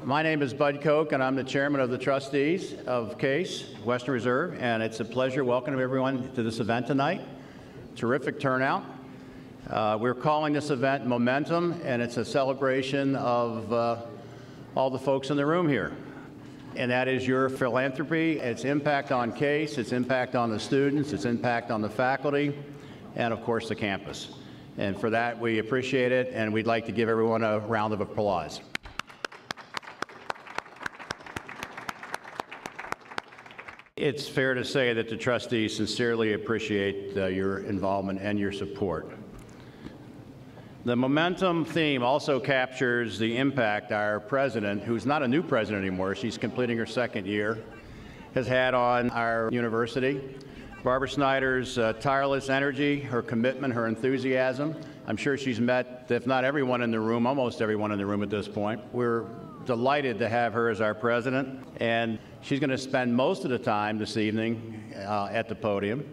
My name is Bud Koch, and I'm the chairman of the trustees of Case Western Reserve, and it's a pleasure welcoming everyone to this event tonight. Terrific turnout. We're calling this event Momentum, and it's a celebration of all the folks in the room here. And that is your philanthropy, its impact on Case, its impact on the students, its impact on the faculty, and of course the campus. And for that, we appreciate it, and we'd like to give everyone a round of applause. It's fair to say that the trustees sincerely appreciate your involvement and your support. The Momentum theme also captures the impact our president, who's not a new president anymore, she's completing her second year, has had on our university. Barbara Snyder's tireless energy, her commitment, her enthusiasm. I'm sure she's met, if not everyone in the room, almost everyone in the room at this point. We're delighted to have her as our president, and she's going to spend most of the time this evening at the podium.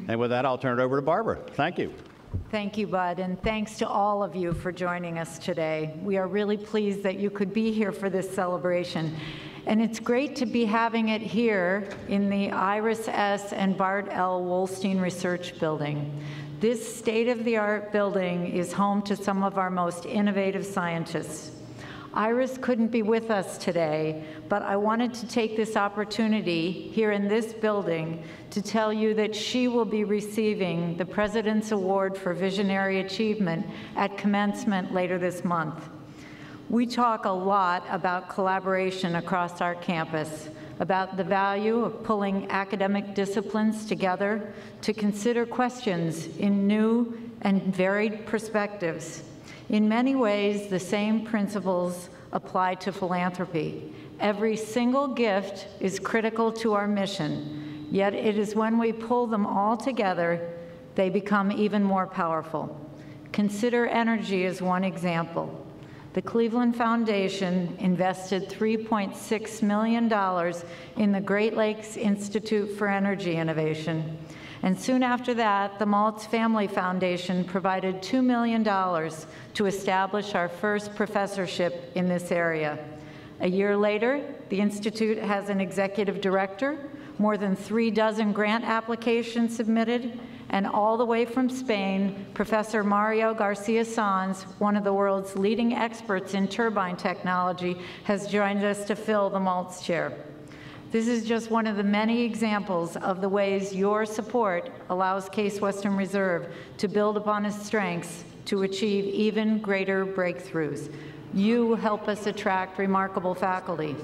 And with that, I'll turn it over to Barbara. Thank you. Thank you, Bud, and thanks to all of you for joining us today. We are really pleased that you could be here for this celebration. And it's great to be having it here in the Iris S. and Bert L. Wolstein Research Building. This state-of-the-art building is home to some of our most innovative scientists. Iris couldn't be with us today, but I wanted to take this opportunity here in this building to tell you that she will be receiving the President's Award for Visionary Achievement at commencement later this month. We talk a lot about collaboration across our campus, about the value of pulling academic disciplines together to consider questions in new and varied perspectives. In many ways, the same principles apply to philanthropy. Every single gift is critical to our mission, yet it is when we pull them all together, they become even more powerful. Consider energy as one example. The Cleveland Foundation invested $3.6 million in the Great Lakes Institute for Energy Innovation. And soon after that, the Maltz Family Foundation provided $2 million to establish our first professorship in this area. A year later, the Institute has an executive director, more than 36 grant applications submitted, and all the way from Spain, Professor Mario Garcia Sanz, one of the world's leading experts in turbine technology, has joined us to fill the Maltz chair. This is just one of the many examples of the ways your support allows Case Western Reserve to build upon its strengths to achieve even greater breakthroughs. You help us attract remarkable faculty.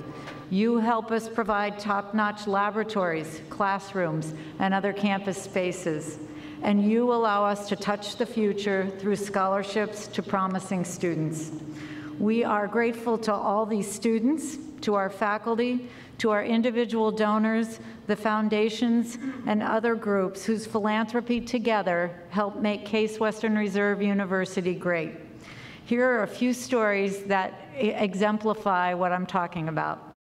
You help us provide top-notch laboratories, classrooms, and other campus spaces. And you allow us to touch the future through scholarships to promising students. We are grateful to all these students, to our faculty, to our individual donors, the foundations, and other groups whose philanthropy together help make Case Western Reserve University great. Here are a few stories that exemplify what I'm talking about.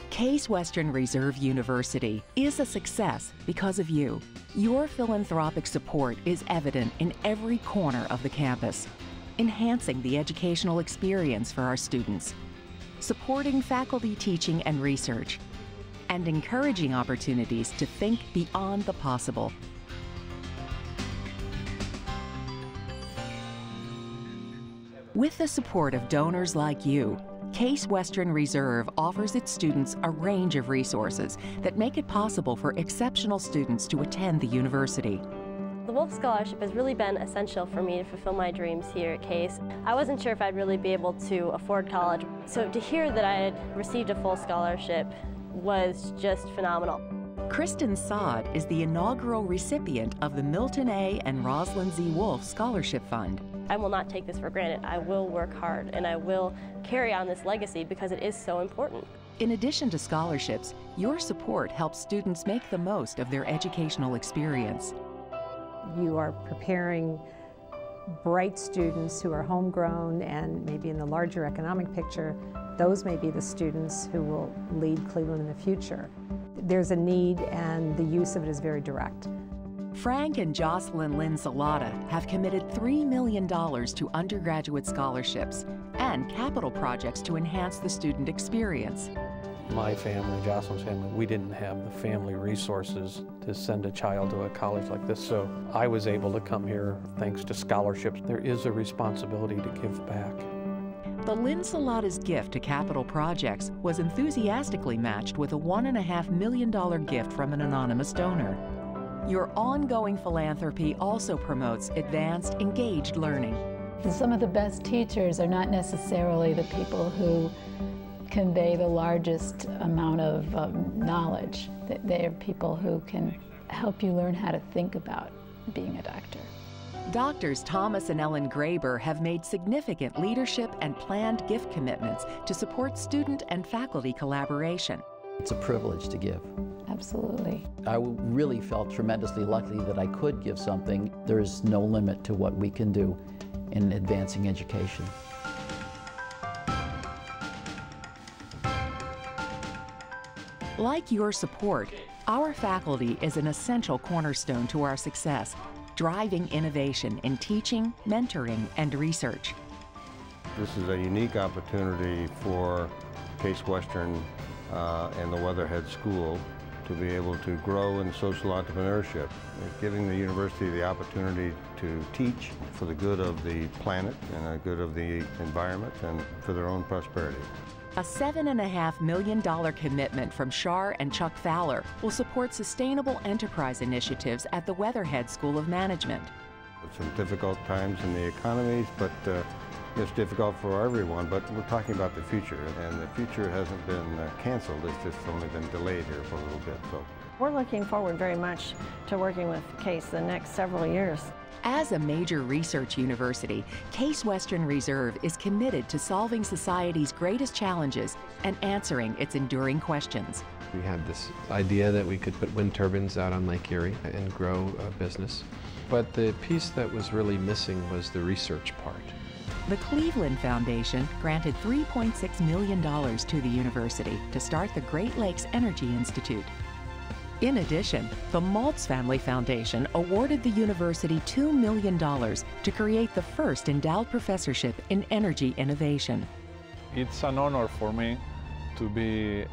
Case Western Reserve University is a success because of you. Your philanthropic support is evident in every corner of the campus, enhancing the educational experience for our students, supporting faculty teaching and research, and encouraging opportunities to think beyond the possible. With the support of donors like you, Case Western Reserve offers its students a range of resources that make it possible for exceptional students to attend the university. The Wolf Scholarship has really been essential for me to fulfill my dreams here at Case. I wasn't sure if I'd really be able to afford college, so to hear that I had received a full scholarship was just phenomenal. Kristen Saad is the inaugural recipient of the Milton A. and Rosalind Z. Wolf Scholarship Fund. I will not take this for granted. I will work hard and I will carry on this legacy because it is so important. In addition to scholarships, your support helps students make the most of their educational experience. You are preparing bright students who are homegrown, and maybe in the larger economic picture, those may be the students who will lead Cleveland in the future. There's a need, and the use of it is very direct. Frank and Jocelyn Linsalata have committed $3 million to undergraduate scholarships and capital projects to enhance the student experience. My family, Jocelyn's family, we didn't have the family resources to send a child to a college like this, so I was able to come here thanks to scholarships. There is a responsibility to give back. The Linsalata's gift to capital projects was enthusiastically matched with a $1.5 million gift from an anonymous donor. Your ongoing philanthropy also promotes advanced, engaged learning. Some of the best teachers are not necessarily the people who convey the largest amount of knowledge. They are people who can help you learn how to think about being a doctor. Doctors Thomas and Ellen Graber have made significant leadership and planned gift commitments to support student and faculty collaboration. It's a privilege to give. Absolutely. I really felt tremendously lucky that I could give something. There is no limit to what we can do in advancing education. Like your support, our faculty is an essential cornerstone to our success, driving innovation in teaching, mentoring, and research. This is a unique opportunity for Case Western and the Weatherhead School to be able to grow in social entrepreneurship, giving the university the opportunity to teach for the good of the planet and the good of the environment and for their own prosperity. A $7.5 million commitment from Shar and Chuck Fowler will support sustainable enterprise initiatives at the Weatherhead School of Management. Some difficult times in the economies, but it's difficult for everyone, but we're talking about the future, and the future hasn't been canceled, it's just only been delayed here for a little bit. So we're looking forward very much to working with Case the next several years. As a major research university, Case Western Reserve is committed to solving society's greatest challenges and answering its enduring questions. We had this idea that we could put wind turbines out on Lake Erie and grow a business. But the piece that was really missing was the research part. The Cleveland Foundation granted $3.6 million to the university to start the Great Lakes Energy Institute. In addition, the Maltz Family Foundation awarded the university $2 million to create the first endowed professorship in energy innovation. It's an honor for me to be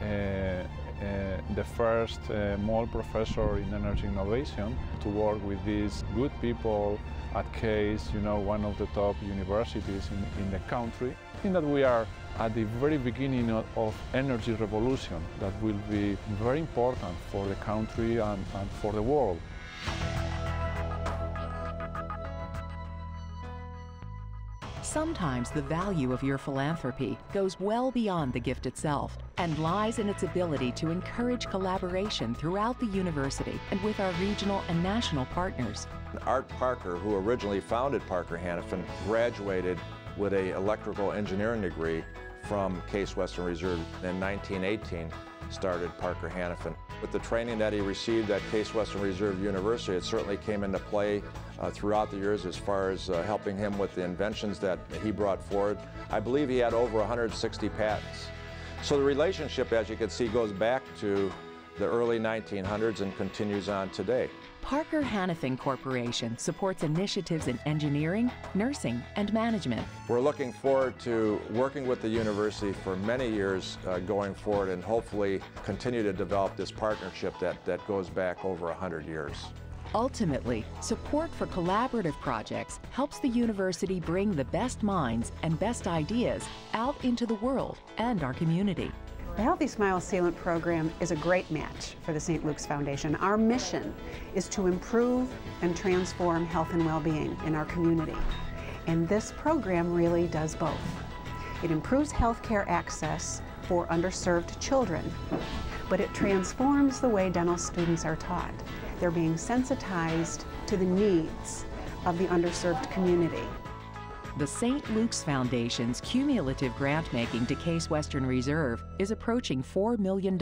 the first Maltz professor in energy innovation, to work with these good people at Case, one of the top universities in the country. I think that we are at the very beginning of energy revolution that will be very important for the country and for the world. Sometimes the value of your philanthropy goes well beyond the gift itself and lies in its ability to encourage collaboration throughout the university and with our regional and national partners. Art Parker, who originally founded Parker-Hannifin, graduated with an electrical engineering degree from Case Western Reserve. In 1918, started Parker-Hannifin. With the training that he received at Case Western Reserve University, it certainly came into play throughout the years as far as helping him with the inventions that he brought forward. I believe he had over 160 patents. So the relationship, as you can see, goes back to the early 1900s and continues on today. Parker-Hannifin Corporation supports initiatives in engineering, nursing, and management. We're looking forward to working with the university for many years going forward and hopefully continue to develop this partnership that goes back over 100 years. Ultimately, support for collaborative projects helps the university bring the best minds and best ideas out into the world and our community. The Healthy Smile Sealant program is a great match for the St. Luke's Foundation. Our mission is to improve and transform health and well-being in our community. And this program really does both. It improves healthcare access for underserved children, but it transforms the way dental students are taught. They're being sensitized to the needs of the underserved community. The St. Luke's Foundation's cumulative grant-making to Case Western Reserve is approaching $4 million.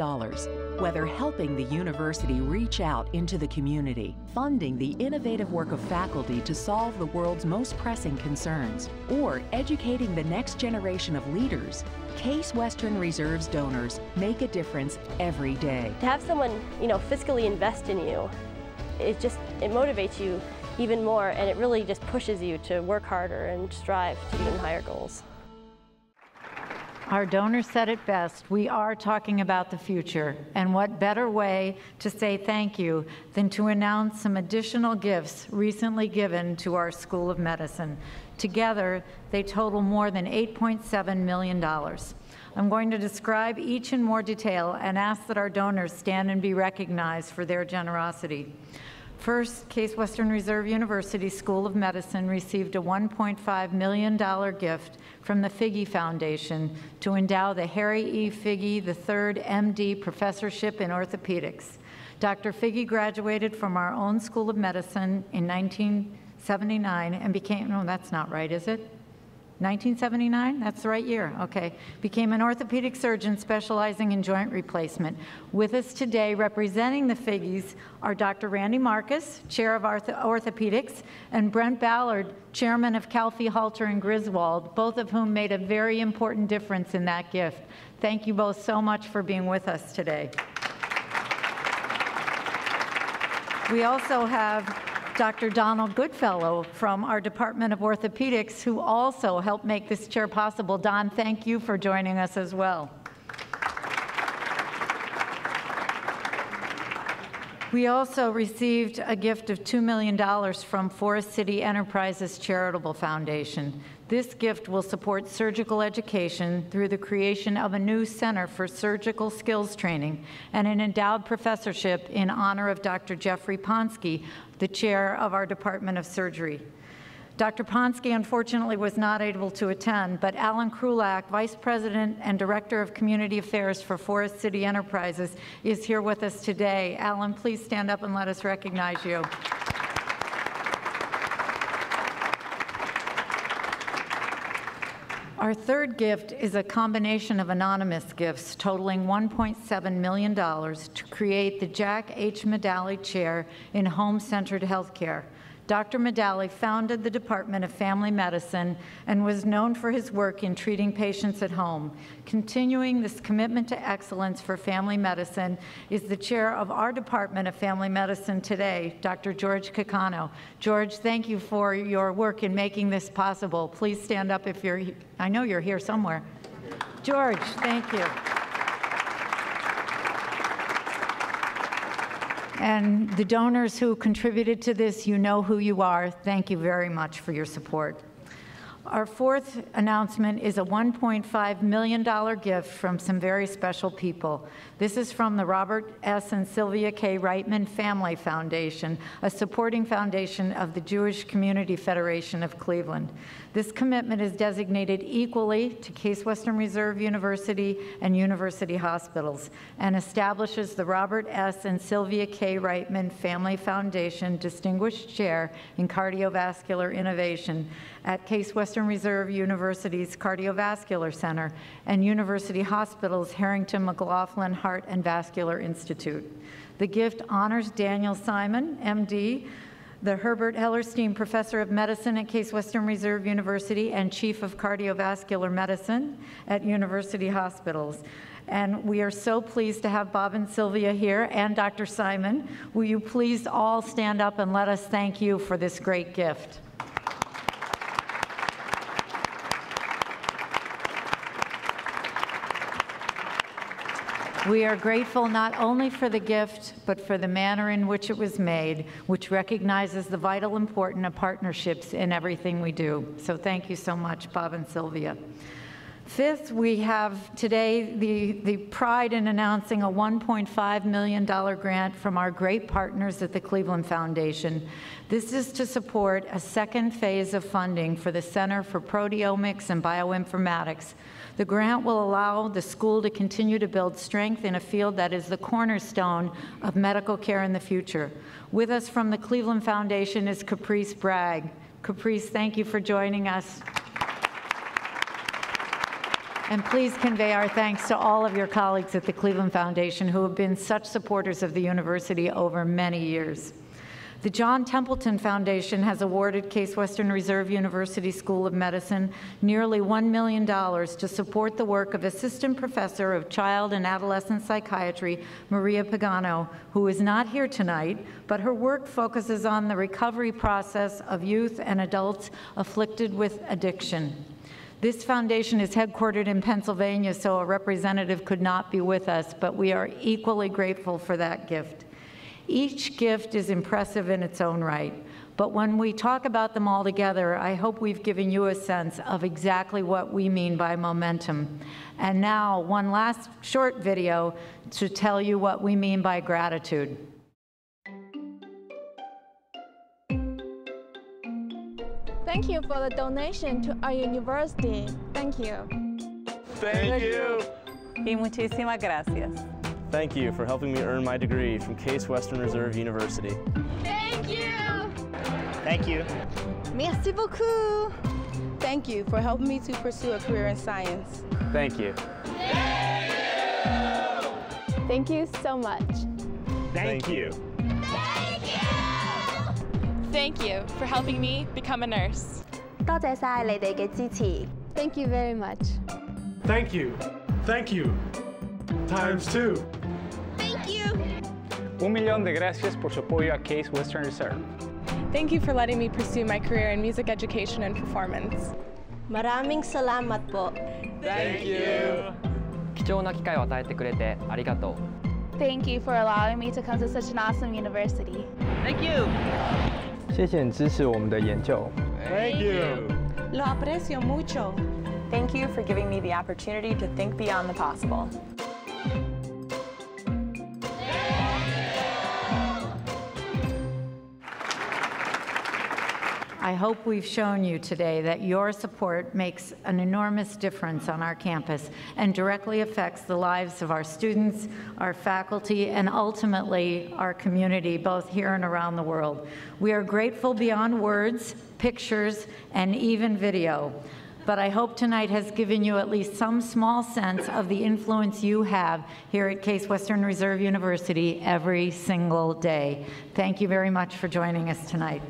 Whether helping the university reach out into the community, funding the innovative work of faculty to solve the world's most pressing concerns, or educating the next generation of leaders, Case Western Reserve's donors make a difference every day. To have someone, fiscally invest in you it motivates you even more, and it really just pushes you to work harder and strive to even higher goals. Our donor said it best. We are talking about the future, and what better way to say thank you than to announce some additional gifts recently given to our School of Medicine. Together, they total more than $8.7 million. I'm going to describe each in more detail and ask that our donors stand and be recognized for their generosity. First, Case Western Reserve University School of Medicine received a $1.5 million gift from the Figge Foundation to endow the Harry E. Figge III MD Professorship in Orthopedics. Dr. Figge graduated from our own School of Medicine in 1979 and became, no, that's not right, is it? 1979? That's the right year, okay. Became an orthopedic surgeon specializing in joint replacement. With us today, representing the Figges, are Dr. Randy Marcus, Chair of Orthopedics, and Brent Ballard, Chairman of Calfee, Halter, and Griswold, both of whom made a very important difference in that gift. Thank you both so much for being with us today. We also have Dr. Donald Goodfellow from our Department of Orthopedics, who also helped make this chair possible. Don, thank you for joining us as well. We also received a gift of $2 million from Forest City Enterprises Charitable Foundation. This gift will support surgical education through the creation of a new Center for Surgical Skills Training and an endowed professorship in honor of Dr. Jeffrey Ponsky, the chair of our Department of Surgery. Dr. Ponsky unfortunately was not able to attend, but Alan Krulak, Vice President and Director of Community Affairs for Forest City Enterprises, is here with us today. Alan, please stand up and let us recognize you. Our third gift is a combination of anonymous gifts totaling $1.7 million to create the Jack H. Medalley Chair in Home-Centered Healthcare. Dr. Medalley founded the Department of Family Medicine and was known for his work in treating patients at home. Continuing this commitment to excellence for family medicine is the chair of our Department of Family Medicine today, Dr. George Cacano. George, thank you for your work in making this possible. Please stand up if you're, I know you're here somewhere. George, thank you. And the donors who contributed to this, you know who you are. Thank you very much for your support. Our fourth announcement is a $1.5 million gift from some very special people. This is from the Robert S. and Sylvia K. Reitman Family Foundation, a supporting foundation of the Jewish Community Federation of Cleveland. This commitment is designated equally to Case Western Reserve University and university hospitals and establishes the Robert S. and Sylvia K. Reitman Family Foundation Distinguished Chair in Cardiovascular Innovation at Case Western Reserve University's Cardiovascular Center and University Hospital's Harrington McLaughlin Heart and Vascular Institute. The gift honors Daniel Simon, MD, the Herbert Hellerstein Professor of Medicine at Case Western Reserve University and Chief of Cardiovascular Medicine at University Hospitals. And we are so pleased to have Bob and Sylvia here and Dr. Simon. Will you please all stand up and let us thank you for this great gift? We are grateful not only for the gift, but for the manner in which it was made, which recognizes the vital importance of partnerships in everything we do. So thank you so much, Bob and Sylvia. Fifth, we have today the pride in announcing a $1.5 million grant from our great partners at the Cleveland Foundation. This is to support a second phase of funding for the Center for Proteomics and Bioinformatics. The grant will allow the school to continue to build strength in a field that is the cornerstone of medical care in the future. With us from the Cleveland Foundation is Caprice Bragg. Caprice, thank you for joining us. And please convey our thanks to all of your colleagues at the Cleveland Foundation who have been such supporters of the university over many years. The John Templeton Foundation has awarded Case Western Reserve University School of Medicine nearly $1 million to support the work of Assistant Professor of Child and Adolescent Psychiatry, Maria Pagano, who is not here tonight, but her work focuses on the recovery process of youth and adults afflicted with addiction. This foundation is headquartered in Pennsylvania, so a representative could not be with us, but we are equally grateful for that gift. Each gift is impressive in its own right, but when we talk about them all together, I hope we've given you a sense of exactly what we mean by momentum. And now, one last short video to tell you what we mean by gratitude. Thank you for the donation to our university. Thank you. Thank you. Y muchísimas gracias. Thank you for helping me earn my degree from Case Western Reserve University. Thank you. Thank you. Merci beaucoup. Thank you for helping me to pursue a career in science. Thank you. Thank you so much. Thank you. Thank you for helping me become a nurse. 多謝晒你哋嘅支持。Thank you very much. Thank you. Thank you. Times two. Thank you. Un millón de gracias por su apoyo a Case Western Reserve. Thank you for letting me pursue my career in music education and performance. Maraming salamat po. Thank you. 貴重な機会を与えてくれてありがとう。Thank you for allowing me to come to such an awesome university. Thank you. 谢谢你支持我们的研究。Thank you. Lo aprecio mucho. Thank you for giving me the opportunity to think beyond the possible. I hope we've shown you today that your support makes an enormous difference on our campus and directly affects the lives of our students, our faculty, and ultimately our community, both here and around the world. We are grateful beyond words, pictures, and even video. But I hope tonight has given you at least some small sense of the influence you have here at Case Western Reserve University every single day. Thank you very much for joining us tonight.